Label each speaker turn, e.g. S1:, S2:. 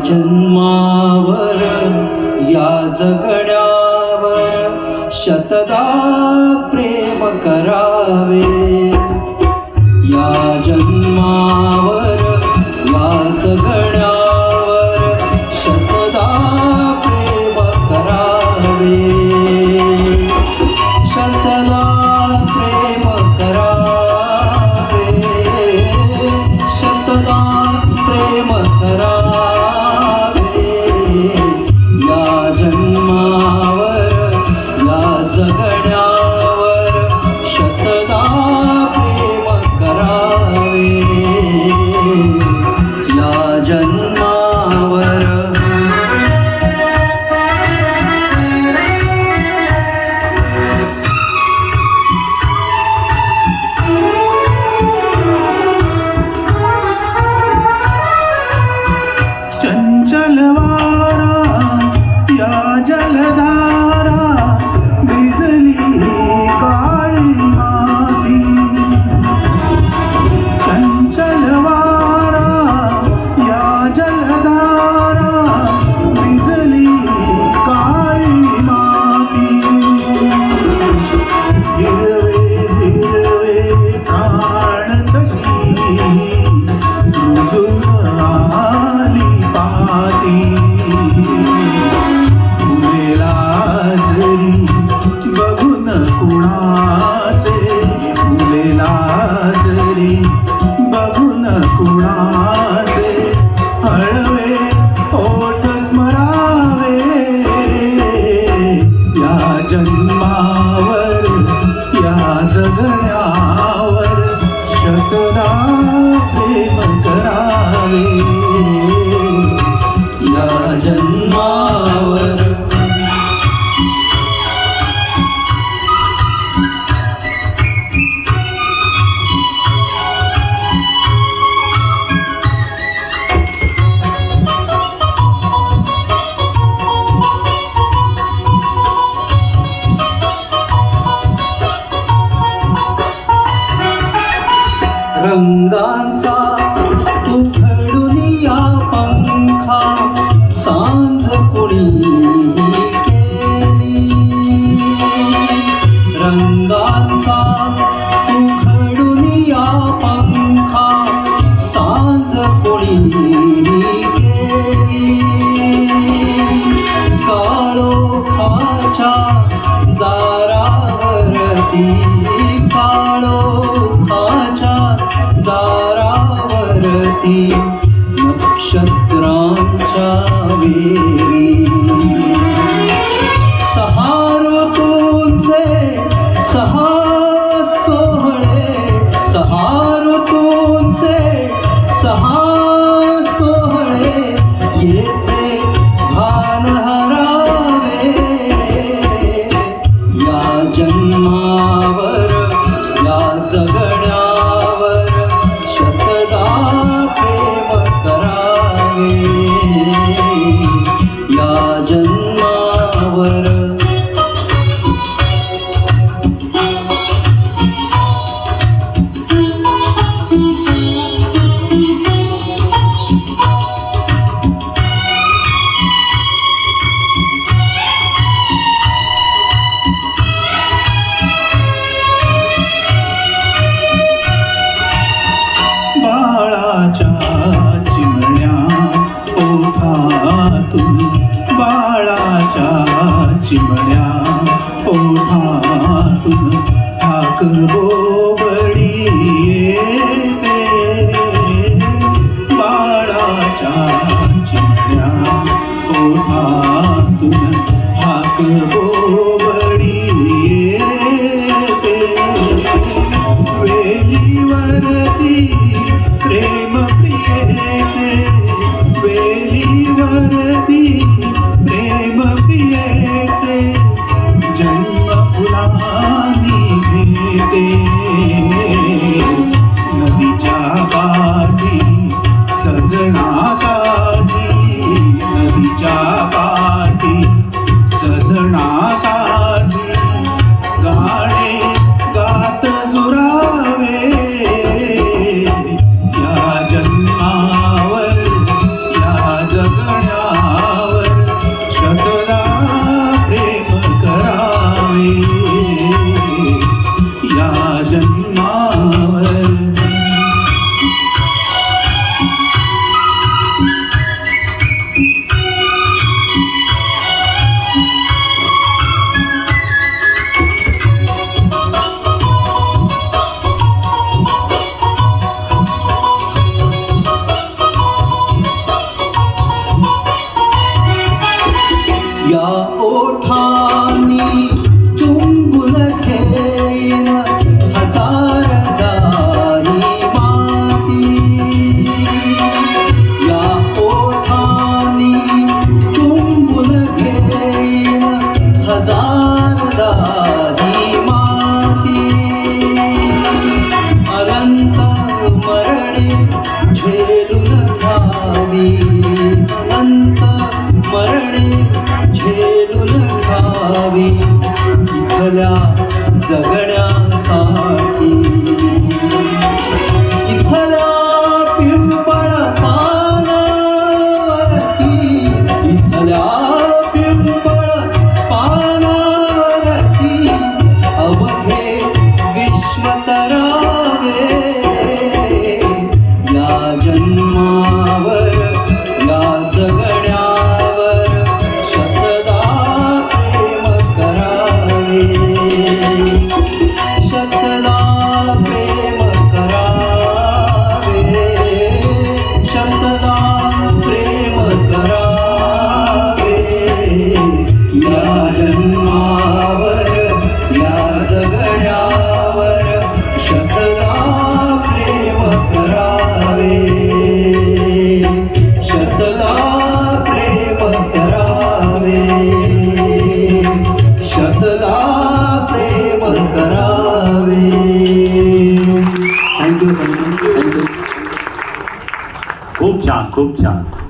S1: जन्मावर या जगण्यावर शतदा प्रेम करावे. या जन्मावर या जगण्यावर शतदा प्रेम करावे. शतदा प्रेम करावे. शतदा प्रेम करावे. या जन्मावर या जगण्यावर शतदा प्रेम करावे. या जन्मावर
S2: चंचल वारा या जलधारा भिजली काळी माती. चंचल वारा या जलधारा भिजली काळी माती. हिरवे हिरवे प्राण तशी रुजून आली पाती. फुलेला जरी बघून कुणाचे फुलेला जरी बघून कुणाचे हळवे ओठ स्मरावे. या जन्मावर या जगण्यावर शतदा प्रेम करावे.
S1: या जन्मावर रंगांचा उखडून या पंखा सांज कुणीही केली. रंगांचा उखडून या पंखा सांज कुणीही केली. काळोखाच्या दारावरती काळोखाच्या दारावरती नक्षत्रांच्या वेली. सहा ऋतूंचे सहा सोहळे सहा ऋतूंचे सहा सोहळे येथे भान हरावे. या जन्मावर या जगण्यावर शतदा प्रेम करावे. या जन्मावर
S2: बाळाच्या चिमण्या ओठातून बाळाच्या चिमण्या ओठातून हाक बोबडी येते. बाळाच्या चिमण्या ओठातून हाक बोबडी येते. वेलीवरती प्रेम प्रियेचे वेलीवरती प्रेम प्रियेचे जन्म फुलांनी घेते.
S3: छान खूप छान